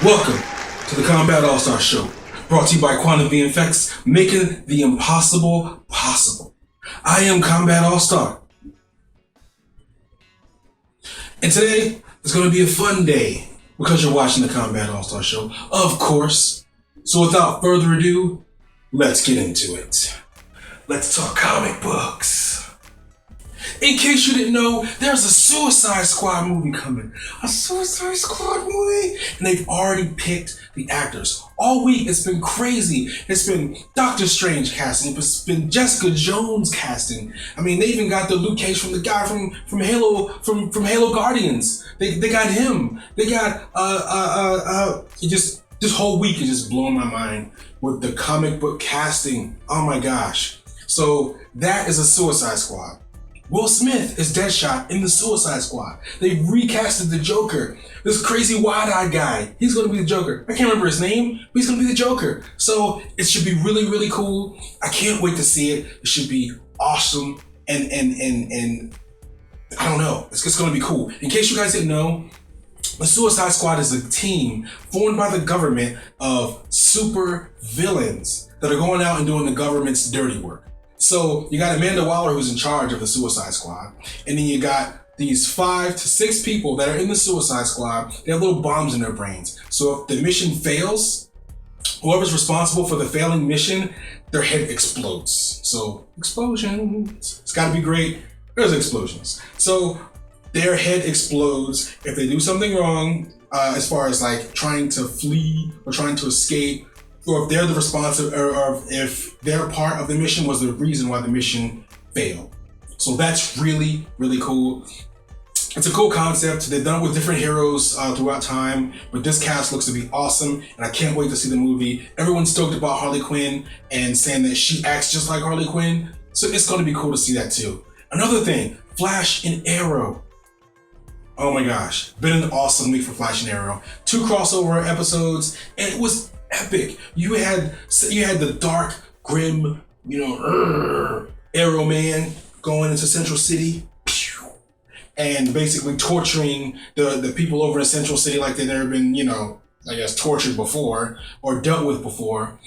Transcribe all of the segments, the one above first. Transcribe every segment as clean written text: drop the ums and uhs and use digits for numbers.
Welcome to the Kombat AllStar Show, brought to you by Quantum VFX, making the impossible possible. I am Kombat AllStar. And today is going to be a fun day because you're watching the Kombat AllStar Show, of course. So without further ado, let's get into it. Let's talk comic books. In case you didn't know, there's a Suicide Squad movie coming. A Suicide Squad movie? And they've already picked the actors. All week, it's been crazy. It's been Doctor Strange casting. It's been Jessica Jones casting. I mean, they even got the Luke Cage from the guy from Halo, from Halo Guardians. They got him. They got, this whole week is just blowing my mind with the comic book casting. Oh my gosh. So that is a Suicide Squad. Will Smith is Deadshot in the Suicide Squad. They've recasted the Joker. This crazy wide-eyed guy, he's going to be the Joker. I can't remember his name, but he's going to be the Joker. So it should be really, really cool. I can't wait to see it. It should be awesome. And I don't know. It's going to be cool. In case you guys didn't know, the Suicide Squad is a team formed by the government of super villains that are going out and doing the government's dirty work. So you got Amanda Waller, who's in charge of the Suicide Squad, and then you got these 5 to 6 people that are in the Suicide Squad. They have little bombs in their brains. So if the mission fails, whoever's responsible for the failing mission, their head explodes. So explosions. It's got to be great. There's explosions. So their head explodes if they do something wrong, as far as like trying to flee or trying to escape, or if they're the responsible, or if their part of the mission was the reason why the mission failed. So that's really, really cool. It's a cool concept. They've done it with different heroes throughout time, but this cast looks to be awesome, and I can't wait to see the movie. Everyone's stoked about Harley Quinn and saying that she acts just like Harley Quinn, so it's going to be cool to see that too. Another thing, Flash and Arrow. Oh my gosh, been an awesome week for Flash and Arrow. 2 crossover episodes, and it was epic. You had the dark, grim, Arrow Man going into Central City and basically torturing the people over in Central City like they've never been, tortured before or dealt with before.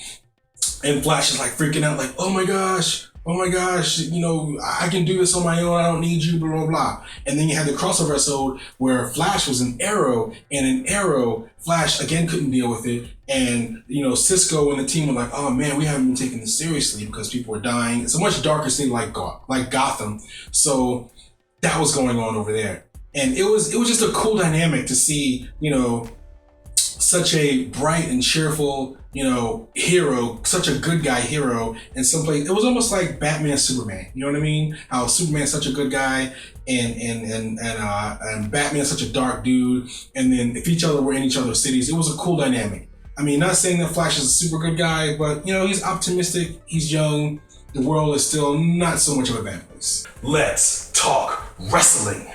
And Flash is like freaking out, like, oh my gosh, I can do this on my own, I don't need you, blah, blah, blah. And then you had the crossover episode where Flash was an Arrow, and in Arrow, Flash again couldn't deal with it. And, Cisco and the team were like, oh man, we haven't been taking this seriously because people are dying. It's a much darker city like Gotham. So that was going on over there. And it was just a cool dynamic to see, such a bright and cheerful, hero, such a good guy hero in some place. It was almost like Batman, Superman. You know what I mean? How Superman's such a good guy and Batman's such a dark dude. And then if each other were in each other's cities, it was a cool dynamic. I mean, not saying that Flash is a super good guy, but he's optimistic, he's young, the world is still not so much of a bad place. Let's talk wrestling.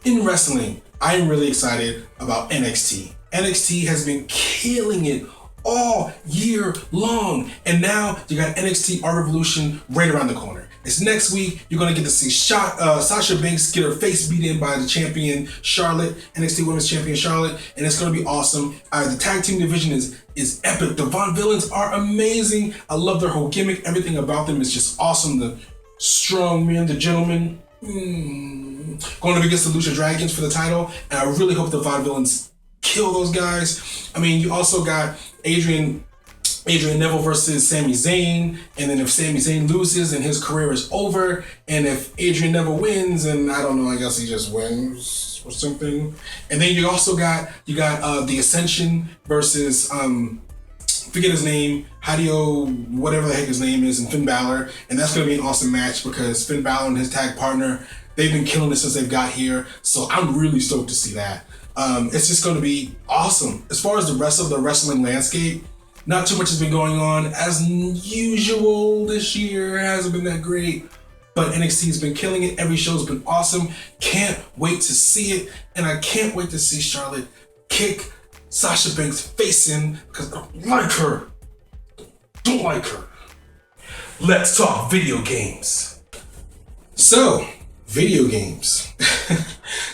In wrestling, I'm really excited about NXT. NXT has been killing it all year long. And now you got NXT R-Evolution right around the corner. It's next week. You're going to get to see Sasha Banks get her face beat in by the champion Charlotte, NXT Women's Champion Charlotte, and it's going to be awesome. The tag team division is epic. The Von Villains are amazing. I love their whole gimmick. Everything about them is just awesome. The strong men, the gentlemen, going up against the Lucha Dragons for the title, and I really hope the Von Villains kill those guys. I mean, you also got Adrian Neville versus Sami Zayn, and then if Sami Zayn loses, then his career is over, and if Adrian Neville wins, and I don't know, I guess he just wins or something. And then you also got the Ascension versus forget his name, Hideo, whatever the heck his name is, and Finn Balor, and that's going to be an awesome match because Finn Balor and his tag partner, they've been killing it since they've got here, so I'm really stoked to see that. It's just going to be awesome. As far as the rest of the wrestling landscape, not too much has been going on as usual this year. It hasn't been that great, but NXT has been killing it. Every show's been awesome. Can't wait to see it, and I can't wait to see Charlotte kick Sasha Banks' face in because I don't like her. Don't like her. Let's talk video games. So, video games.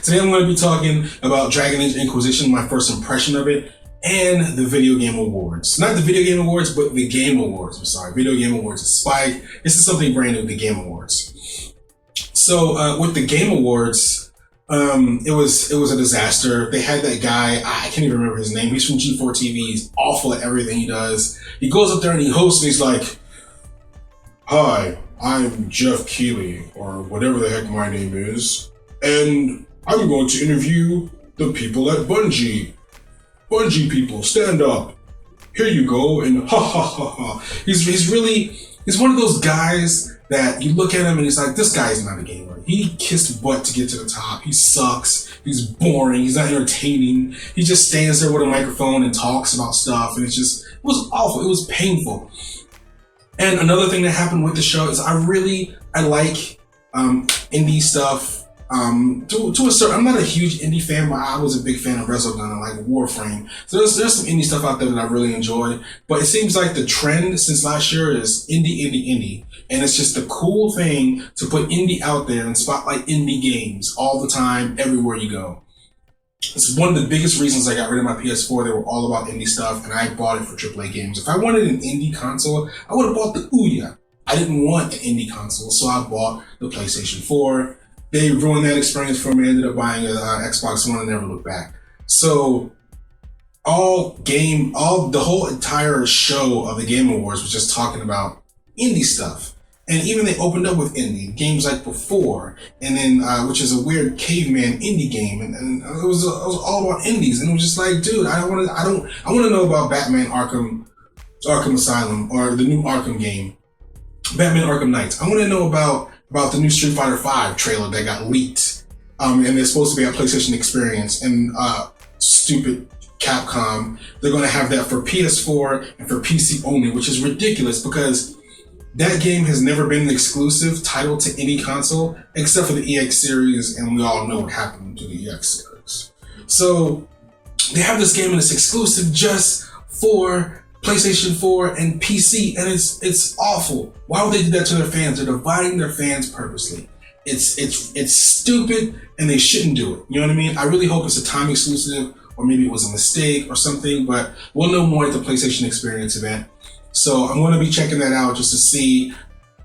Today I'm going to be talking about Dragon Age Inquisition, my first impression of it. and the Video Game Awards. Not the Video Game Awards, but the Game Awards. I'm sorry, Video Game Awards is Spike. This is something brand new, the Game Awards. So with the Game Awards, it was a disaster. They had that guy, I can't even remember his name. He's from G4 TV. He's awful at everything he does. He goes up there and he hosts and he's like, "Hi, I'm Jeff Keighley," or whatever the heck my name is, "and I'm going to interview the people at Bungie. Bungie people, stand up. Here you go," and ha ha ha ha. He's one of those guys that you look at him and he's like, this guy is not a gamer. He kissed butt to get to the top. He sucks. He's boring. He's not entertaining. He just stands there with a microphone and talks about stuff, and it was awful. It was painful. And another thing that happened with the show is I like indie stuff. To a certain, I'm not a huge indie fan, but I was a big fan of Resogun and like Warframe. So there's some indie stuff out there that I really enjoy. But it seems like the trend since last year is indie. And it's just a cool thing to put indie out there and spotlight indie games all the time, everywhere you go. It's one of the biggest reasons I got rid of my PS4. They were all about indie stuff, and I bought it for AAA games. If I wanted an indie console, I would have bought the Ouya. I didn't want an indie console, so I bought the PlayStation 4. They ruined that experience for me. I ended up buying an Xbox One and never looked back. So the whole entire show of the Game Awards was just talking about indie stuff. And even they opened up with indie games like Before, and then which is a weird caveman indie game, and it was all about indies. And it was just like, dude, I want to know about Batman Arkham Asylum, or the new Arkham game, Batman Arkham Knights. I want to know about the new Street Fighter 5 trailer that got leaked, and it's supposed to be a PlayStation experience, and stupid Capcom, they're going to have that for PS4 and for PC only, which is ridiculous because that game has never been an exclusive title to any console except for the EX series, and we all know what happened to the EX series. So they have this game and it's exclusive just for PlayStation 4 and PC, and it's awful. Why would they do that to their fans? They're dividing their fans purposely. It's stupid, and they shouldn't do it. You know what I mean? I really hope it's a time exclusive, or maybe it was a mistake or something, but we'll know more at the PlayStation Experience event. So I'm going to be checking that out just to see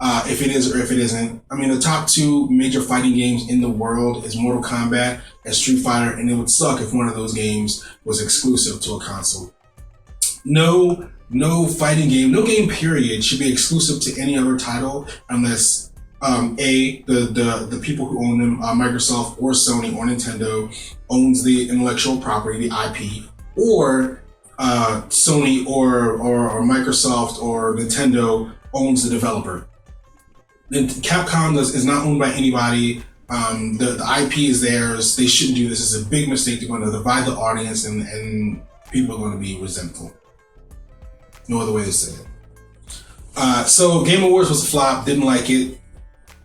if it is or if it isn't. I mean, the top two major fighting games in the world is Mortal Kombat and Street Fighter, and it would suck if one of those games was exclusive to a console. No fighting game, no game period should be exclusive to any other title unless the people who own them, Microsoft or Sony or Nintendo, owns the intellectual property, the IP, or Sony or Microsoft or Nintendo owns the developer. And Capcom is not owned by anybody. The IP is theirs. They shouldn't do this. It's a big mistake. They're going to divide the audience, and people are going to be resentful. No other way to say it. So Game Awards was a flop. Didn't like it.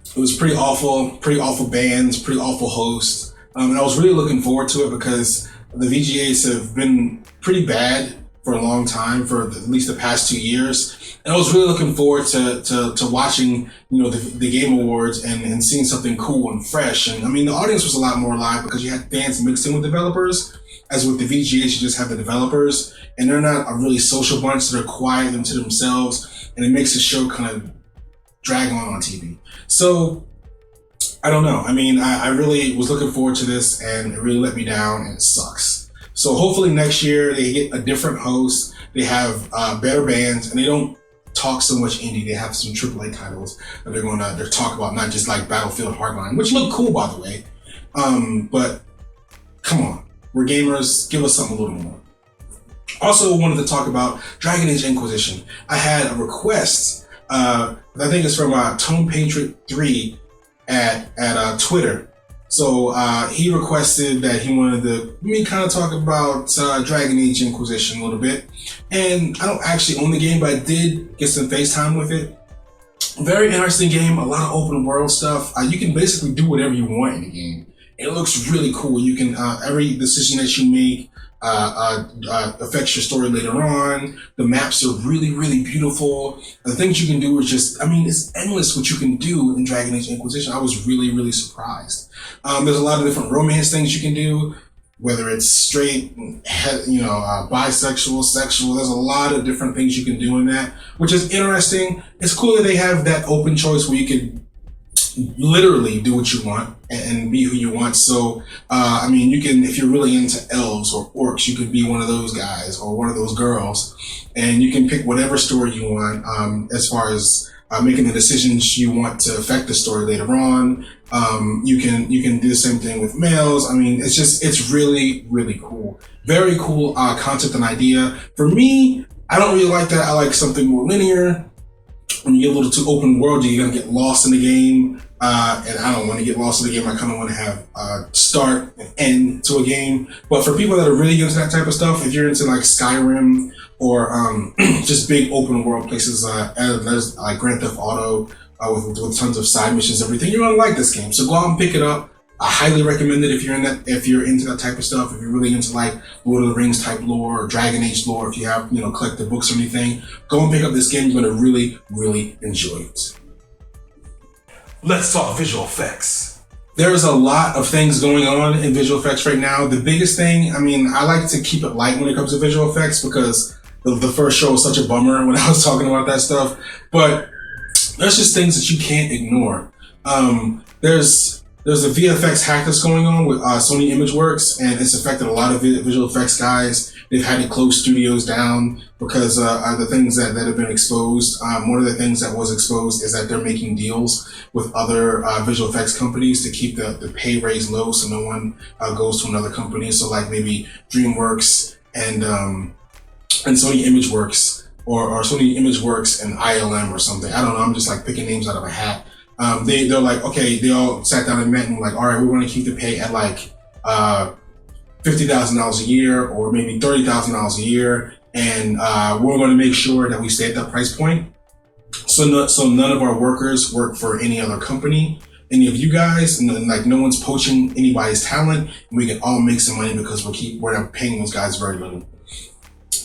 It was pretty awful bands, pretty awful hosts. And I was really looking forward to it because the VGAs have been pretty bad for a long time, for at least the past 2 years. And I was really looking forward to watching, the Game Awards and seeing something cool and fresh. And I mean, the audience was a lot more live because you had fans mixed in with developers. As with the VGAs, you just have the developers, and they're not a really social bunch, so they're quiet and to themselves, and it makes the show kind of drag on TV. So, I don't know. I mean, I really was looking forward to this, and it really let me down, and it sucks. So hopefully next year they get a different host, they have better bands, and they don't talk so much indie. They have some AAA titles that they're talk about, not just like Battlefield Hardline, which look cool, by the way. But come on. We're gamers, give us something a little more. Also wanted to talk about Dragon Age Inquisition. I had a request, I think it's from Tone Patriot 3 at Twitter. So he requested that he wanted me kind of talk about Dragon Age Inquisition a little bit. And I don't actually own the game, but I did get some FaceTime with it. Very interesting game, a lot of open world stuff. You can basically do whatever you want in the game. It looks really cool. You can, every decision that you make affects your story later on. The maps are really, really beautiful. The things you can do is it's endless what you can do in Dragon Age Inquisition. I was really, really surprised. There's a lot of different romance things you can do. whether it's straight, bisexual, sexual. There's a lot of different things you can do in that, which is interesting. It's cool that they have that open choice where you can literally do what you want and be who you want. So, you can, if you're really into elves or orcs, you could be one of those guys or one of those girls, and you can pick whatever story you want, as far as making the decisions you want to affect the story later on. You can do the same thing with males. It's really, really cool. Very cool, concept and idea. For me, I don't really like that. I like something more linear. When you get a little too open world, you're gonna get lost in the game. And I don't want to get lost in the game. I kind of want to have start and end to a game. But for people that are really into that type of stuff, if you're into like Skyrim or just big open world places, there's like Grand Theft Auto with tons of side missions, everything, you're gonna like this game. So go out and pick it up. I highly recommend it if you're into that type of stuff. If you're really into like Lord of the Rings type lore or Dragon Age lore, if you have collected books or anything, go and pick up this game. You're gonna really, really enjoy it. Let's talk visual effects. There's a lot of things going on in visual effects right now. The biggest thing, I like to keep it light when it comes to visual effects because the first show was such a bummer when I was talking about that stuff. But there's just things that you can't ignore. There's a VFX hack that's going on with Sony Imageworks, and it's affected a lot of visual effects guys. They've had to close studios down because the things that have been exposed. One of the things that was exposed is that they're making deals with other visual effects companies to keep the pay raise low so no one goes to another company. So like maybe DreamWorks and Sony Imageworks or Sony Imageworks and ILM or something. I don't know. I'm just like picking names out of a hat. They're like, okay, they all sat down and met and like, all right, we're going to keep the pay at like $50,000 a year or maybe $30,000 a year, and we're going to make sure that we stay at that price point. So none of our workers work for any other company, any of you guys, and like no one's poaching anybody's talent, and we can all make some money because we're not paying those guys very little.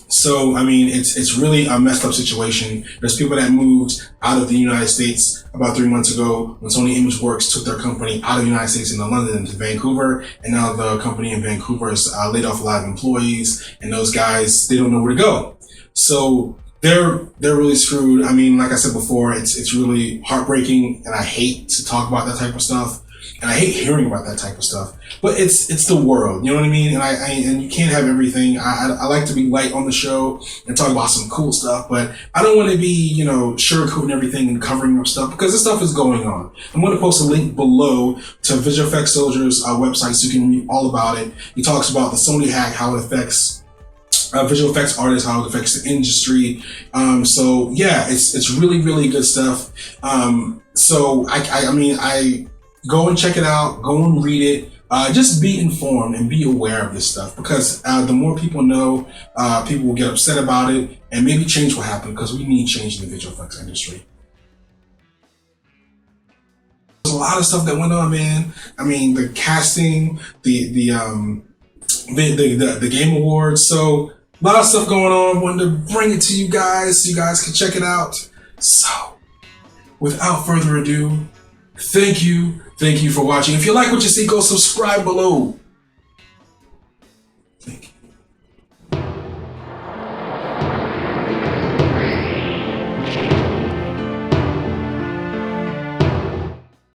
So, it's really a messed up situation. There's people that moved out of the United States about 3 months ago when Sony Imageworks took their company out of the United States into London and to Vancouver. And now the company in Vancouver has laid off a lot of employees, and those guys, they don't know where to go. So they're really screwed. Like I said before, it's really heartbreaking, and I hate to talk about that type of stuff. And I hate hearing about that type of stuff, but it's the world, you know what I mean? And you can't have everything. I like to be light on the show and talk about some cool stuff, but I don't want to be, sugarcoating everything and covering up stuff because this stuff is going on. I'm going to post a link below to Visual Effects Soldier's website so you can read all about it. He talks about the Sony hack, how it affects visual effects artists, how it affects the industry. So yeah, it's really, really good stuff. So I go and check it out. Go and read it. Just be informed and be aware of this stuff because the more people know, people will get upset about it and maybe change will happen because we need change in the visual effects industry. There's a lot of stuff that went on, man. The casting, the Game Awards. So a lot of stuff going on. Wanted to bring it to you guys so you guys can check it out. So without further ado, thank you for watching. If you like what you see, go subscribe below.